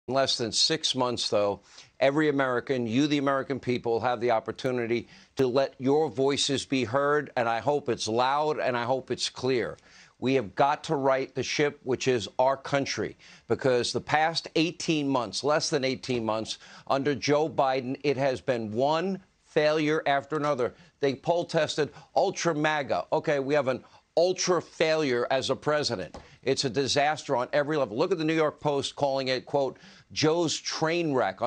In less than 6 months, though, every American, you, the American people, have the opportunity to let your voices be heard, and I hope it's loud and I hope it's clear. We have got to right the ship, which is our country, because the past 18 months, less than 18 months, under Joe Biden, it has been one failure after another. They poll tested ultra MAGA. Okay, we have an ultra failure as a president. It's a disaster on every level. Look at the New York Post calling it, quote, Joe's train wreck.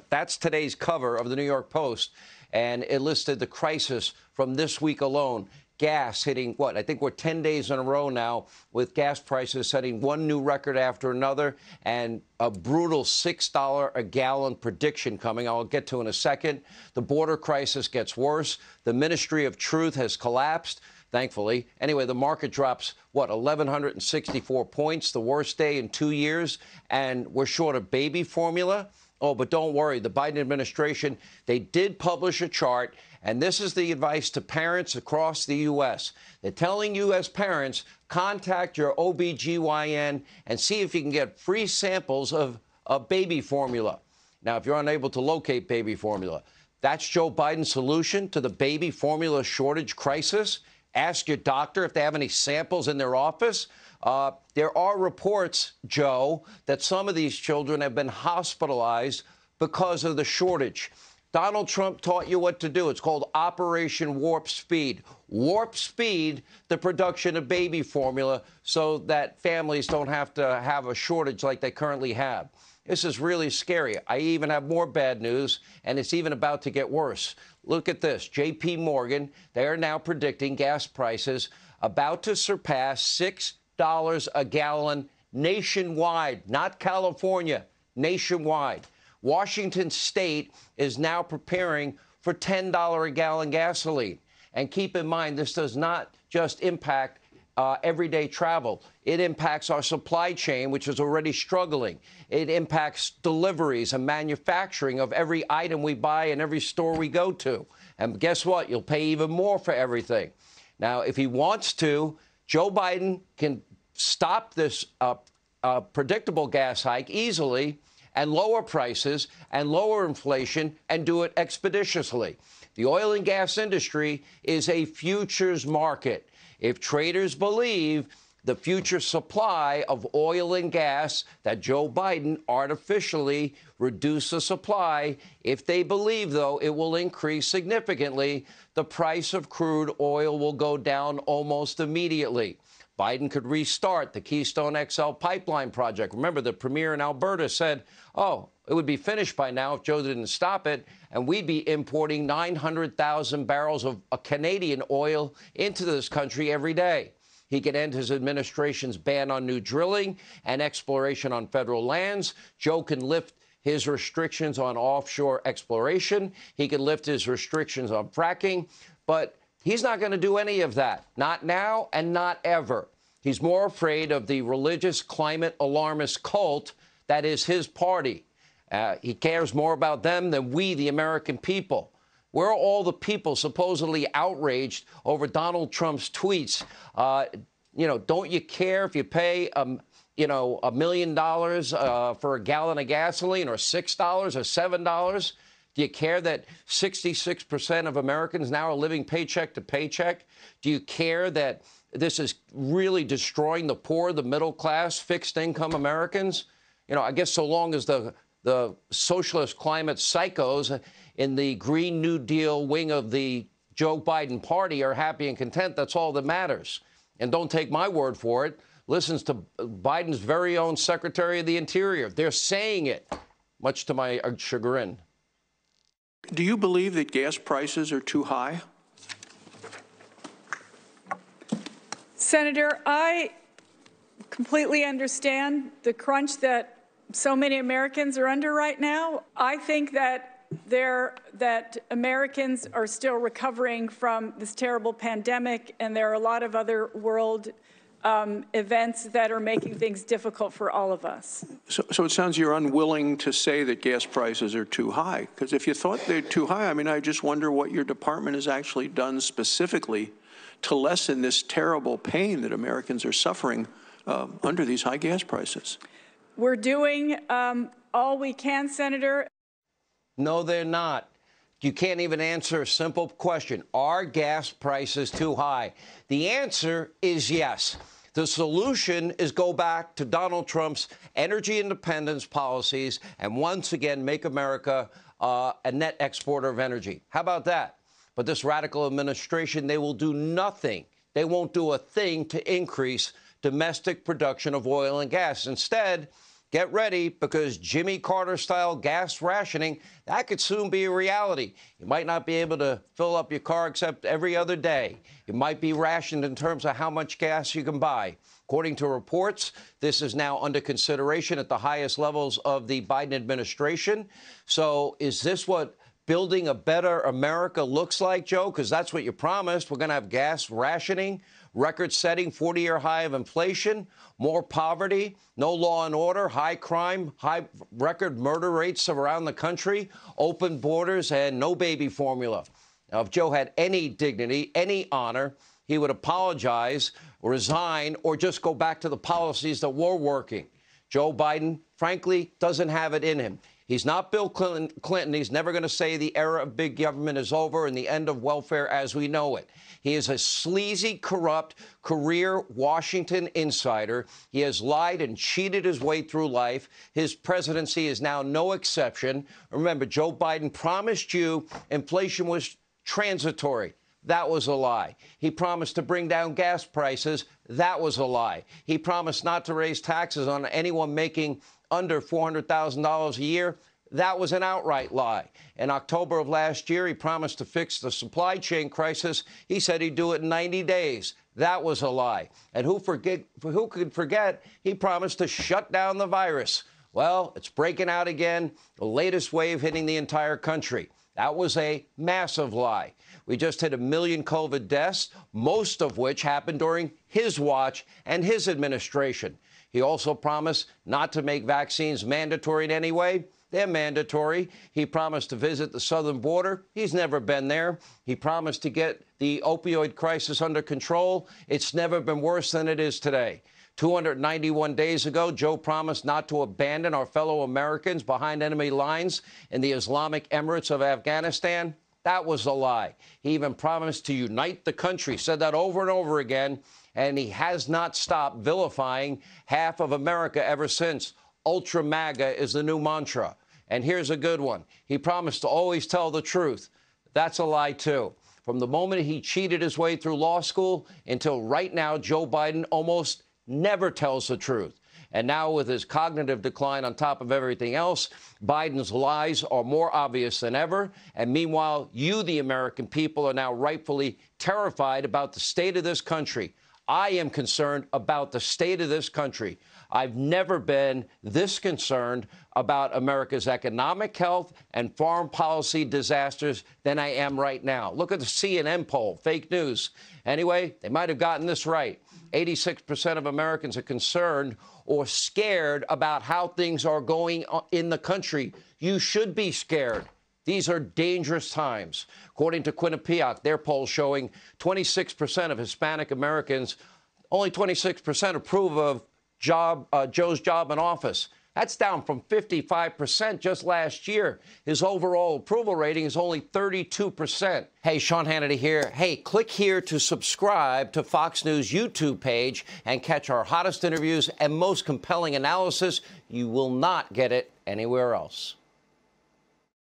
That's today's cover of the New York Post. And it listed the crisis from this week alone. Gas hitting, what, I think we're 10 days in a row now with gas prices setting one new record after another, and a brutal $6 a gallon prediction coming I'll get to in a second. The border crisis gets worse. The Ministry of Truth has collapsed, thankfully. Anyway, the market drops, what, 1,164 points, the worst day in 2 years, and we're short of baby formula. Oh, but don't worry, the Biden administration, they did publish a chart, and this is the advice to parents across the U.S. They're telling U.S. parents, contact your OB/GYN and see if you can get free samples of baby formula. Now, if you're unable to locate baby formula, that's Joe Biden's solution to the baby formula shortage crisis. Ask your doctor if they have any samples in their office. There are reports, Joe, that some of these children have been hospitalized because of the shortage. Donald Trump taught you what to do. It's called Operation Warp Speed. Warp speed the production of baby formula so that families don't have to have a shortage like they currently have. This is really scary. I even have more bad news, and it's even about to get worse. Look at this. J.P. Morgan, they are now predicting gas prices about to surpass $6 a gallon nationwide, not California, nationwide. Washington State is now preparing for $10 a gallon gasoline. And keep in mind, this does not just impact everyday travel. It impacts our supply chain, which is already struggling. It impacts deliveries and manufacturing of every item we buy in every store we go to. And guess what? You'll pay even more for everything. Now, if he wants to, Joe Biden can stop this predictable gas hike easily and lower prices and lower inflation and do it expeditiously. The oil and gas industry is a futures market. If traders believe the future supply of oil and gas, that Joe Biden artificially reduced the supply, if they believe, though, it will increase significantly, the price of crude oil will go down almost immediately. Biden could restart the Keystone XL pipeline project. Remember, the premier in Alberta said, oh, it would be finished by now if Joe didn't stop it, and we'd be importing 900,000 barrels of Canadian oil into this country every day. He could end his administration's ban on new drilling and exploration on federal lands. Joe can lift his restrictions on offshore exploration. He can lift his restrictions on fracking. But he's not going to do any of that, not now and not ever. He's more afraid of the religious climate alarmist cult that is his party. He cares more about them than we, the American people. Where are all the people supposedly outraged over Donald Trump's tweets? Don't you care if you pay, $1 million for a gallon of gasoline, or $6 or $7? Do you care that 66% of Americans now are living paycheck to paycheck? Do you care that this is really destroying the poor, the middle class, fixed income Americans? I guess so long as the socialist climate psychos in the Green New Deal wing of the Joe Biden party are happy and content, that's all that matters. And don't take my word for it. Listen to Biden's very own Secretary of the Interior. They're saying it, much to my chagrin. Do you believe that gas prices are too high? Senator, I completely understand the crunch that so many Americans are under right now. I think that Americans are still recovering from this terrible pandemic, and there are a lot of other world events that are making things difficult for all of us. So it sounds you're unwilling to say that gas prices are too high, because if you thought they're too high, I just wonder what your department has actually done specifically to lessen this terrible pain that Americans are suffering under these high gas prices. We're doing all we can, Senator. No, they're not. You can't even answer a simple question. Are gas prices too high? The answer is yes. The solution is go back to Donald Trump's energy independence policies and once again make America a net exporter of energy. How about that? But this radical administration, they will do nothing. They won't do a thing to increase domestic production of oil and gas. Instead, get ready, because Jimmy Carter-style gas rationing, that could soon be a reality. You might not be able to fill up your car except every other day. You might be rationed in terms of how much gas you can buy. According to reports, this is now under consideration at the highest levels of the Biden administration. So is this what building a better America looks like, Joe? Because that's what you promised. We're going to have gas rationing, record-setting 40-year high of inflation, more poverty, no law and order, high crime, high record murder rates around the country, open borders, and no baby formula. Now, if Joe had any dignity, any honor, he would apologize, resign, or just go back to the policies that were working. Joe Biden, frankly, doesn't have it in him. He's not Bill Clinton. He's never going to say the era of big government is over and the end of welfare as we know it. He is a sleazy, corrupt, career Washington insider. He has lied and cheated his way through life. His presidency is now no exception. Remember, Joe Biden promised you inflation was transitory. That was a lie. He promised to bring down gas prices. That was a lie. He promised not to raise taxes on anyone making under $400,000 a year. That was an outright lie. In October of last year, he promised to fix the supply chain crisis. He said he'd do it in 90 days. That was a lie. And who could forget, he promised to shut down the virus. Well, it's breaking out again, the latest wave hitting the entire country. That was a massive lie. We just hit 1 million COVID deaths, most of which happened during his watch and his administration. He also promised not to make vaccines mandatory in any way. They're mandatory. He promised to visit the southern border. He's never been there. He promised to get the opioid crisis under control. It's never been worse than it is today. 291 days ago, Joe promised not to abandon our fellow Americans behind enemy lines in the Islamic Emirates of Afghanistan. That was a lie. He even promised to unite the country, said that over and over again, and he has not stopped vilifying half of America ever since. Ultra MAGA is the new mantra. And here's a good one. He promised to always tell the truth. That's a lie, too. From the moment he cheated his way through law school until right now, Joe Biden almost never tells the truth. And now with his cognitive decline on top of everything else, Biden's lies are more obvious than ever. And meanwhile, you, the American people, are now rightfully terrified about the state of this country. I am concerned about the state of this country. I've never been this concerned about America's economic health and foreign policy disasters than I am right now. Look at the CNN poll, fake news. Anyway, they might have gotten this right. 86% of Americans are concerned or scared about how things are going in the country. You should be scared. These are dangerous times. According to Quinnipiac, their poll showing 26% of Hispanic Americans, only 26% approve of Joe's job in office. That's down from 55% just last year. His overall approval rating is only 32%. Hey, Sean Hannity here. Hey, click here to subscribe to Fox News YouTube page and catch our hottest interviews and most compelling analysis. You will not get it anywhere else.